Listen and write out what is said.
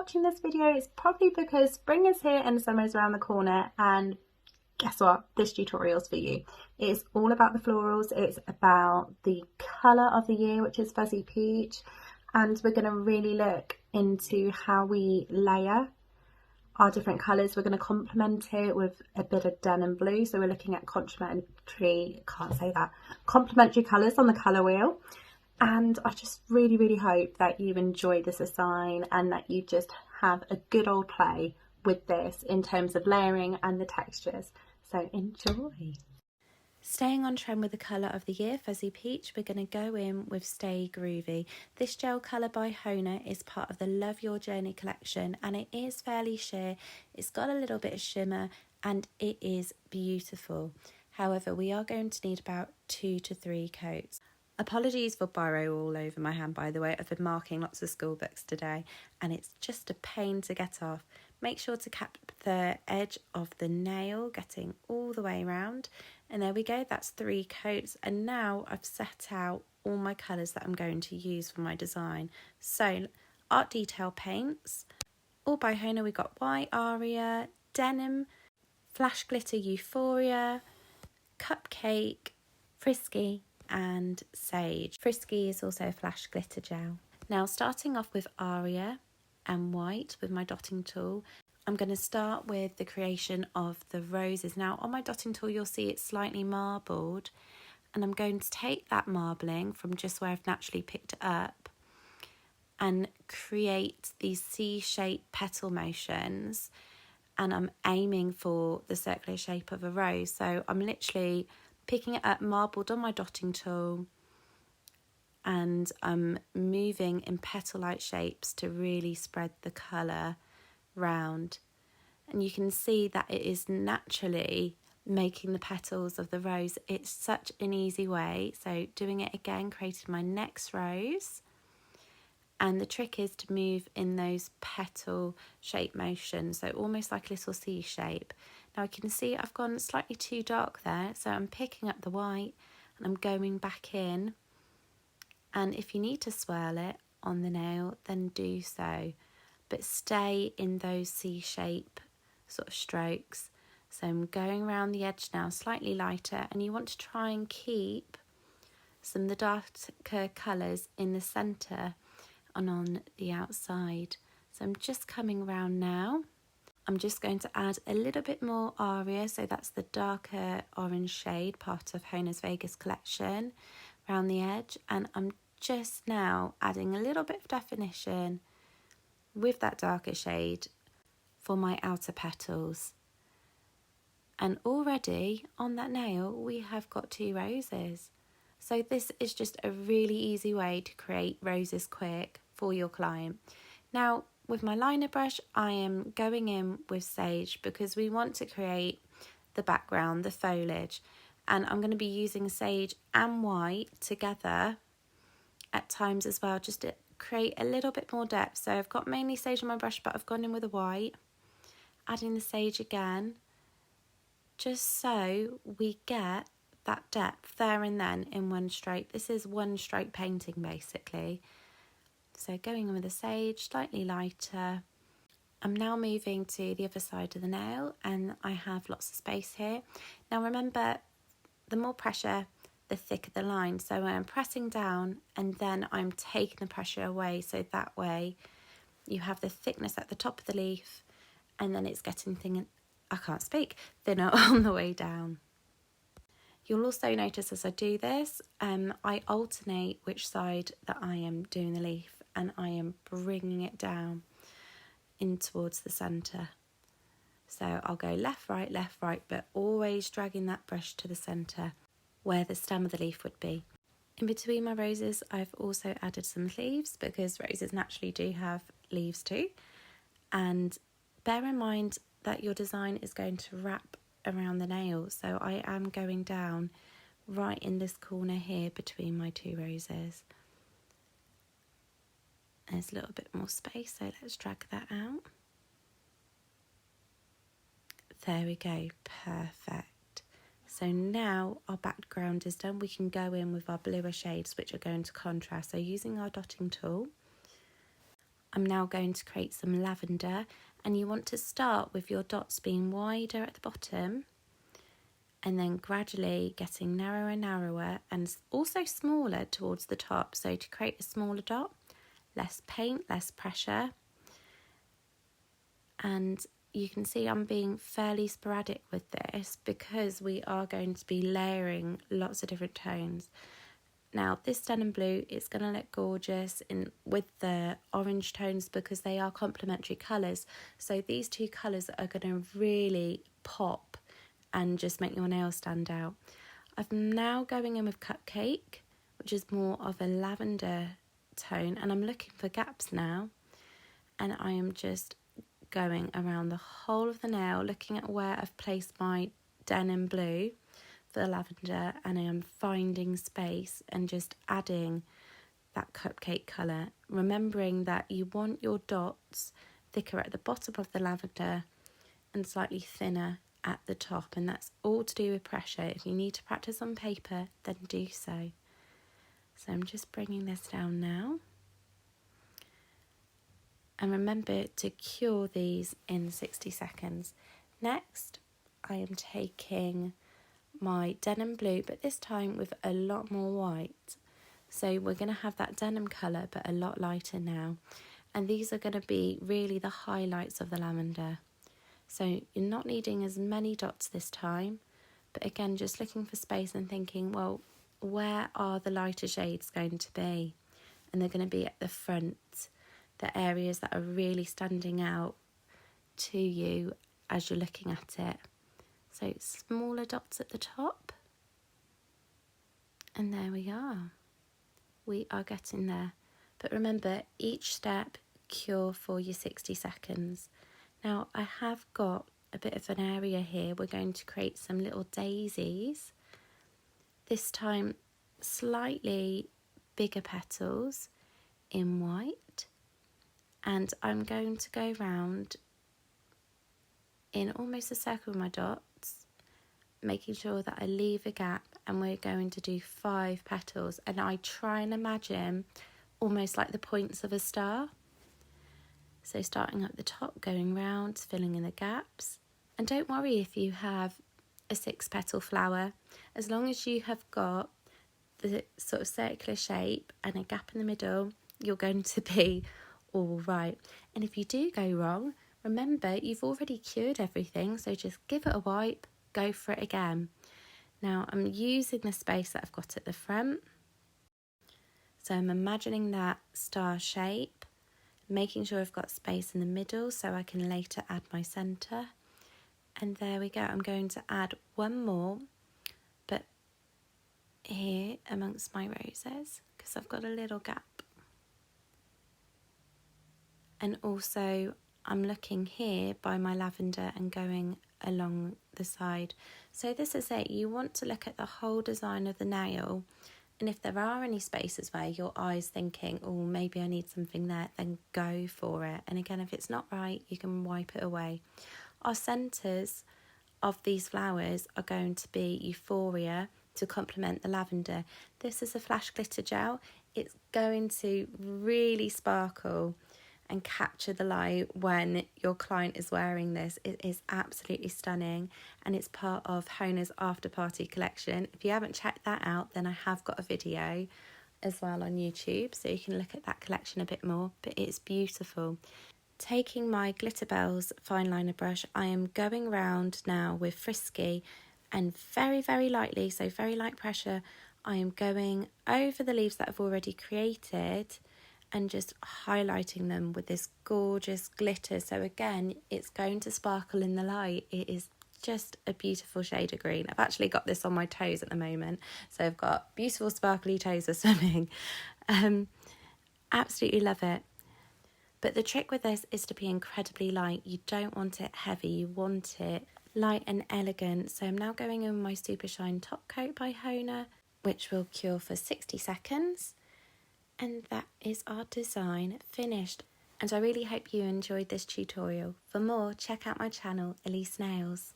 watching this video, it's probably because spring is here and summer is around the corner, and guess what? This tutorial's for you. It's all about the florals, it's about the colour of the year, which is fuzzy peach, and we're going to really look into how we layer our different colours. We're going to complement it with a bit of denim blue, so we're looking at complementary colours on the colour wheel. And I just really hope that you enjoy this design and that you just have a good old play with this in terms of layering and the textures. So enjoy. Staying on trend with the colour of the year, Fuzzy Peach, we're going to go in with Stay Groovy. This gel colour by HONA is part of the Love Your Journey collection, and it is fairly sheer. It's got a little bit of shimmer and it is beautiful. However, we are going to need about 2 to 3 coats. Apologies for biro all over my hand, by the way. I've been marking lots of school books today and it's just a pain to get off. Make sure to cap the edge of the nail, getting all the way around. And there we go, that's 3 coats. And now I've set out all my colours that I'm going to use for my design. So, art detail paints, all by HONA. We got white Aria, Denim, Flash Glitter Euphoria, Cupcake, Frisky, and Sage. Frisky is also a flash glitter gel. Now, starting off with Aria and white with my dotting tool, I'm going to start with the creation of the roses. Now, on my dotting tool, you'll see it's slightly marbled, and I'm going to take that marbling from just where I've naturally picked it up and create these C-shaped petal motions, and I'm aiming for the circular shape of a rose. So I'm literally picking it up marbled on my dotting tool, and I'm moving in petal-like shapes to really spread the colour round. And you can see that it is naturally making the petals of the rose. It's such an easy way. So doing it again, creating my next rose. And the trick is to move in those petal shape motions, so almost like a little C shape. Now I can see I've gone slightly too dark there, so I'm picking up the white and I'm going back in. And if you need to swirl it on the nail, then do so. But stay in those C shape sort of strokes. So I'm going around the edge now, slightly lighter, and you want to try and keep some of the darker colours in the centre and on the outside. So I'm just coming around now. I'm just going to add a little bit more Aria, so that's the darker orange shade, part of HONA's Vegas collection, around the edge. And I'm just now adding a little bit of definition with that darker shade for my outer petals. And already on that nail, we have got 2 roses. So this is just a really easy way to create roses quick for your client. Now, with my liner brush, I am going in with Sage because we want to create the background, the foliage. And I'm going to be using Sage and white together at times as well, just to create a little bit more depth. So I've got mainly Sage on my brush, but I've gone in with a white, adding the Sage again, just so we get that depth there and then in one stroke. This is one stroke painting basically. So going in with the Sage, slightly lighter. I'm now moving to the other side of the nail, and I have lots of space here. Now remember, the more pressure, the thicker the line. So I'm pressing down and then I'm taking the pressure away. So that way you have the thickness at the top of the leaf, and then it's getting thinner on the way down. You'll also notice as I do this, I alternate which side that I am doing the leaf, and I am bringing it down in towards the centre. So I'll go left, right, but always dragging that brush to the centre where the stem of the leaf would be. In between my roses, I've also added some leaves because roses naturally do have leaves too. And bear in mind that your design is going to wrap around the nail. So I am going down right in this corner here between my 2 roses. There's a little bit more space, so let's drag that out. There we go, perfect. So now our background is done, we can go in with our bluer shades which are going to contrast. So using our dotting tool, I'm now going to create some lavender, and you want to start with your dots being wider at the bottom and then gradually getting narrower and narrower and also smaller towards the top. So to create a smaller dot, less paint, less pressure. And you can see I'm being fairly sporadic with this because we are going to be layering lots of different tones. Now this denim blue is going to look gorgeous with the orange tones because they are complementary colours. So these two colours are going to really pop and just make your nails stand out. I'm now going in with Cupcake, which is more of a lavender tone, and I'm looking for gaps now, and I am just going around the whole of the nail, looking at where I've placed my denim blue for the lavender, and I am finding space and just adding that Cupcake colour, remembering that you want your dots thicker at the bottom of the lavender and slightly thinner at the top, and that's all to do with pressure. If you need to practice on paper, then do so. So I'm just bringing this down now. And remember to cure these in 60 seconds. Next, I am taking my denim blue, but this time with a lot more white. So we're going to have that denim colour, but a lot lighter now. And these are going to be really the highlights of the lavender. So you're not needing as many dots this time, but again, just looking for space and thinking, well, where are the lighter shades going to be? And they're going to be at the front, the areas that are really standing out to you as you're looking at it. So smaller dots at the top. And there we are. We are getting there. But remember, each step, cure for your 60 seconds. Now I have got a bit of an area here. We're going to create some little daisies. This time slightly bigger petals in white. And I'm going to go round in almost a circle with my dots, making sure that I leave a gap, and we're going to do 5 petals. And I try and imagine almost like the points of a star. So starting at the top, going round, filling in the gaps. And don't worry if you have a 6-petal flower, as long as you have got the sort of circular shape and a gap in the middle, you're going to be all right. And if you do go wrong, remember you've already cured everything, so just give it a wipe, go for it again. Now I'm using the space that I've got at the front. So I'm imagining that star shape, making sure I've got space in the middle so I can later add my centre. And there we go. I'm going to add one more, but here amongst my roses, because I've got a little gap. And also I'm looking here by my lavender and going along the side. So this is it. You want to look at the whole design of the nail. And if there are any spaces where your eye's thinking, oh, maybe I need something there, then go for it. And again, if it's not right, you can wipe it away. Our centres of these flowers are going to be Euphoria to complement the lavender. This is a flash glitter gel. It's going to really sparkle and capture the light when your client is wearing this. It is absolutely stunning, and it's part of HONA's After Party collection. If you haven't checked that out, then I have got a video as well on YouTube, so you can look at that collection a bit more, but it's beautiful. Taking my Glitter Bells fine liner brush, I am going round now with Frisky, and very, very lightly, so very light pressure, I am going over the leaves that I've already created and just highlighting them with this gorgeous glitter. So again, it's going to sparkle in the light. It is just a beautiful shade of green. I've actually got this on my toes at the moment, so I've got beautiful sparkly toes for swimming. Absolutely love it. But the trick with this is to be incredibly light. You don't want it heavy, you want it light and elegant. So I'm now going in with my Super Shine Top Coat by HONA, which will cure for 60 seconds. And that is our design finished. And I really hope you enjoyed this tutorial. For more, check out my channel, Elise Nails.